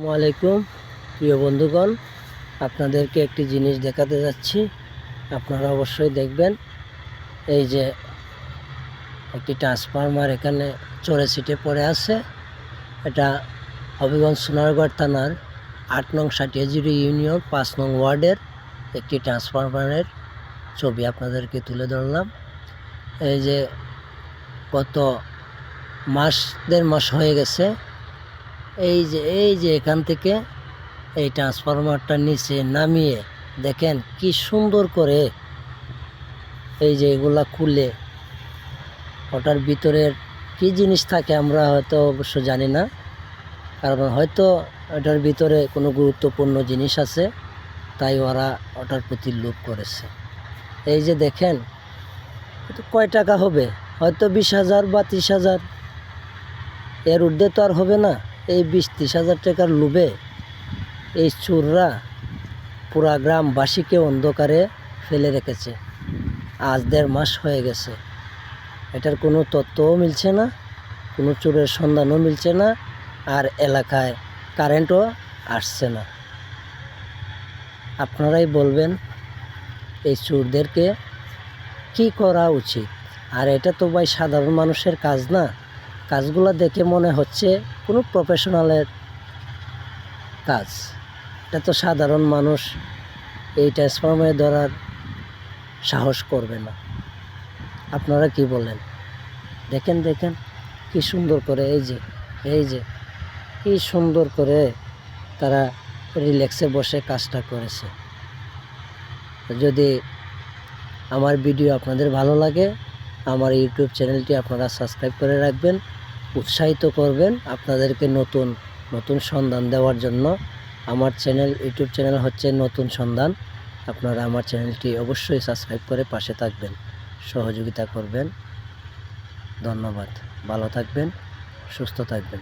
আসসালামু আলাইকুম প্রিয় বন্ধুগণ, আপনাদেরকে একটি জিনিস দেখাতে যাচ্ছি। আপনারা অবশ্যই দেখবেন। এই যে একটি ট্রান্সফরমার এখানে চড়ে ছিটে পড়ে আছে। এটা হবিগঞ্জ সোনারগড় থানার ৮ নং সাটিয়াজুড়ি ইউনিয়ন ৫ নং ওয়ার্ডের একটি ট্রান্সফরমারের ছবি আপনাদেরকে তুলে ধরলাম। এই যে গত দেড় মাস হয়ে গেছে। এই যে এখান থেকে এই ট্রান্সফরমারটা নিচে নামিয়ে দেখেন কি সুন্দর করে এই যে এগুলা খুলে ওটার ভিতরের কি জিনিস থাকে আমরা হয়তো অবশ্য জানি না, কারণ হয়তো ওটার ভিতরে কোনো গুরুত্বপূর্ণ জিনিস আছে, তাই ওরা ওটার প্রতি লোভ করেছে। এই যে দেখেন কয় টাকা হবে, হয়তো 20,000 বা 30,000, এর ঊর্ধ্বে তো আর হবে না। এই 20-30,000 টাকার লোভে এই চোররা পুরা গ্রামবাসীকে অন্ধকারে ফেলে রেখেছে। আজ 1.5 মাস হয়ে গেছে। এটার কোনো তথ্যও মিলছে না, কোনো চোরের সন্ধানও মিলছে না, আর এলাকায় কারেন্টও আসছে না। আপনারাই বলবেন এই চোরদেরকে কি করা উচিত। আর এটা তো ভাই সাধারণ মানুষের কাজ না। কাজগুলো দেখে মনে হচ্ছে কোনো প্রফেশনালের কাজ। এটা তো সাধারণ মানুষ এই ট্রান্সফরমারে ধরার সাহস করবে না। আপনারা কি বলেন? দেখেন কি সুন্দর করে এই যে কি সুন্দর করে তারা রিল্যাক্সে বসে কাজটা করেছে। যদি আমার ভিডিও আপনাদের ভালো লাগে, আমার ইউটিউব চ্যানেলটি আপনারা সাবস্ক্রাইব করে রাখবেন, উৎসাহিত করবেন আপনাদেরকে নতুন নতুন সন্ধান দেওয়ার জন্য। আমার ইউটিউব চ্যানেল হচ্ছে নতুন সন্ধান। আপনারা আমার চ্যানেলটি অবশ্যই সাবস্ক্রাইব করে পাশে থাকবেন, সহযোগিতা করবেন। ধন্যবাদ। ভালো থাকবেন, সুস্থ থাকবেন।